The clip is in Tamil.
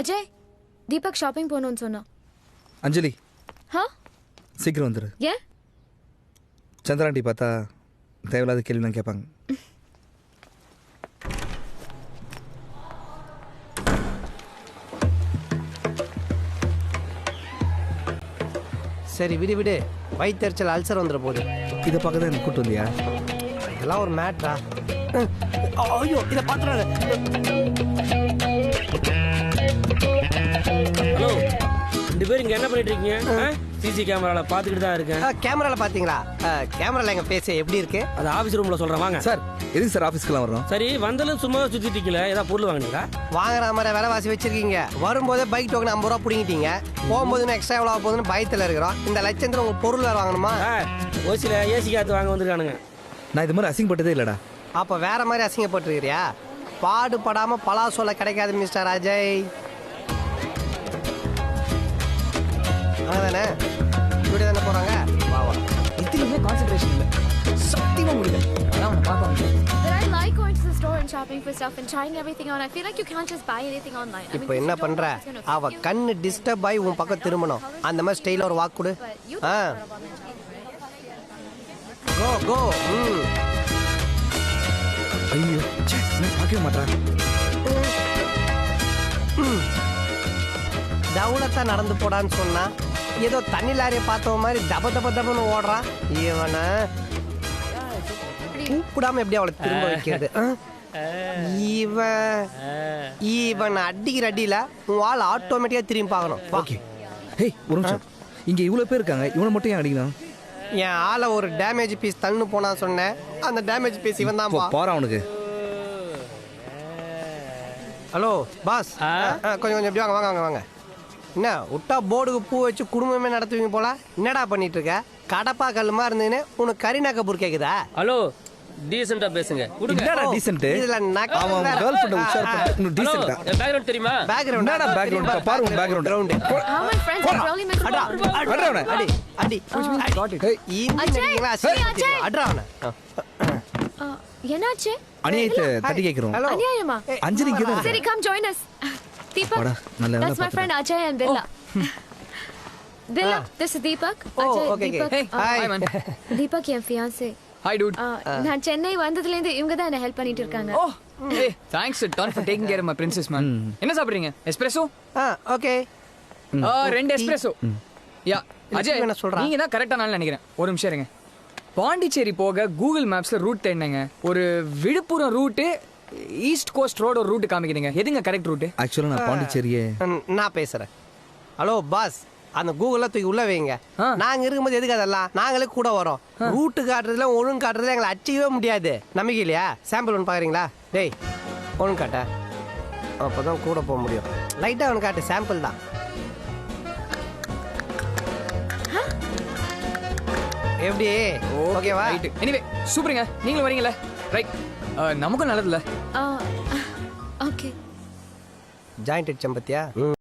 அஜய், தீபக் ஷாப்பிங் போகணும்னு சொன்னான். அஞ்சலி, ஹா? சீக்கிரம் வந்துரு. ஏன்? சந்திராண்டி பார்த்தா தேவையில்லாத கேள்விலாம் கேட்பாங்க. சரி விடு விடு, வயிற்றுச்சல் அல்சர் வந்துட போகுது. இதை பார்க்க தான் எனக்கு கூட்டு வந்தியா? இதெல்லாம் ஒரு மேட்ரா? ஐயோ, இதை பார்த்துறாங்க. ஹலோ, 2 பேரும் இங்க என்ன பண்ணிட்டு இருக்கீங்க? சிசி கேமரால பாத்துக்கிட்டு தான் இருக்கேன். கேமரால பாத்தீங்களா? கேமரால எங்க பேச எப்படி இருக்கு? அது ஆபீஸ் ரூம்ல சொல்றேன், வாங்க. சார், எதுக்கு சார் ஆஃபீஸ்க்குலாம் வரோம்? சரி, வந்தாலும் சும்மா சுத்திட்டு இருக்கீங்களா? ஏதாவது பொருள் வாங்குனீங்களா? வாங்குற மாதிரி விலைவாசி வச்சிருக்கீங்க. வரும்போதே பைக் டோக்கன் 50 ரூபா பிடிங்கிட்டீங்க. போகும்போது எக்ஸ்ட்ரா எவ்வளோ போகுதுன்னு பயத்தில் இருக்கிறோம். இந்த லட்சத்துல உங்க பொருள் வேறு வாங்கணுமா? ஓசில ஏசி காத்து வாங்க வந்திருக்கானுங்க. நான் இது மாதிரி அசிங்கப்பட்டதே இல்லைடா. அப்போ வேற மாதிரி அசிங்கப்பட்டிருக்கிறியா? பாடுபடாம பலாசோல கிடைக்காது மிஸ்டர் அஜய். அதானே இப்படி தானே போறாங்க. வா வா. இதுலயுமே கான்சென்ட்ரேஷன் இல்லை, சத்தியமா முடியல. அதான் அவனை பார்க்க. But I like going to the store and shopping for stuff and trying everything on. I feel like you can't just buy anything online. I mean, இப்போ என்ன பண்ற? அவ கண்ணு டிஸ்டர்ப் ஆகி உன் பக்கம் திரும்பணும். அந்த மாதிரி ஸ்டைல ஒரு வாக்கு கொடு. கோ கோ. ஐயோ, நான் பார்க்கவே மாட்டேன். தவுளத்தை நடந்து போடான்னு சொன்னா ஏதோ தண்ணி லாரியை பார்த்த மாதிரி தப தப தபன்னு ஓடுறான். இவனை கூப்பிடாம எப்படி அவளை திரும்ப வைக்கிறது? இவன் அடிக்கிற அடியில உன் ஆள் ஆட்டோமேட்டிக்கா திரும்பி பார்க்கணும். ஓகே. ஹேய், ஒரு நிமிஷம். இங்க இவ்வளவு பேர் இருக்காங்க, இவனை மட்டும் ஏன் அடிக்கணும்? என் ஆளை ஒரு டேமேஜ் பீஸ் தள்ளு போனா சொன்னேன். அந்த டேமேஜ் பீஸ் இவன் தான். போறான் அவனுக்கு. ஹலோ பாஸ், கொஞ்சம் கொஞ்சம் எப்படி வாங்க வாங்க வாங்க வாங்க. என்ன விட்டா போர்டுக்கு பூ வச்சு குடும்பமே நடத்துவீங்க போல. என்னடா பண்ணிட்டு இருக்க? கடப்பா கல்லுமா இருந்தீங்கன்னு உனக்கு கரீனா கபூர் கேக்குதா? ஹலோ, டீசென்ட்டா பேசுங்க. என்னடா டீசன்ட்? இதுல அவன் கேர்ள் ஃப்ரெண்ட் உஷார் பண்ணி இன்னும் டீசன்ட்டா? பேக்ரவுண்ட் தெரியுமா? பேக்ரவுண்ட் என்னடா பேக்ரவுண்ட்? பாரு உன் background. Ground. How my friends are really making அடா அடா அவனை. அடி அடி. ஹேய், அட்ரா அவனை. என்னாச்சு? அநியாயத்தை தட்டி கேக்குறோம். ஹலோ அநியாயமா? அஞ்சலி இங்க தான். சரி, come join us. Deepak, வாடா, நல்ல வேளை that's my friend Ajay and Billa. Billa, this is Deepak. Oh, Ajay, okay, okay. Deepak. Hey, hi man. Deepak N fiancé. Hi dude. நான் சென்னை வந்ததுல இருந்து இவங்க தான் என்ன ஹெல்ப் பண்ணிட்டு இருக்காங்க. Oh, hey, thanks a ton for taking care of my princess man. என்ன சாப்பிடுறீங்க? எஸ்பிரஸோ? ஓகே. 2 எஸ்பிரஸோ. யா, அஜய் என்ன சொல்றா? நீங்க தான் கரெக்டா நான் நினைக்கிறேன். ஒரு நிமிஷம் இருங்க. பாண்டிச்சேரி போக கூகுள் மேப்ஸ்ல ரூட் தேடினேங்க. ஒரு Villupuram route, east coast road ஒரு ரூட் காமிக்கிறீங்க. எதுங்க கரெக்ட் ரூட்? ஆக்சுவலா நான் பாண்டிச்சேரியே. நான் பேசுறேன். ஹலோ பாஸ், அந்த கூகுள்ல தூக்கி உள்ள வைங்க. நாங்க இருக்கும்போது எதுக்கு அதெல்லாம்? நாங்களே கூட வரோம். ரூட்டு காட்டுறதுல ஒழுங்கு காட்டுறதுல எங்களை அடிக்கவே முடியாது. நம்பிக்கை இல்லையா? சாம்பிள் ஒன்று பாக்குறீங்களா? டேய் ஒழுங்கு காட்ட, அப்பதான் கூட போக முடியும். லைட்டா ஒன்று காட்டு, சாம்பிள் தான். எப்படி? ஓகேவா? ரைட். எனிவே சூப்பருங்க. நீங்களும் வரீங்கல்ல? ரைட். நமக்கும் நல்லதுல்ல. Okay. ஜாயிண்ட் அடிச்சம் பத்தியா?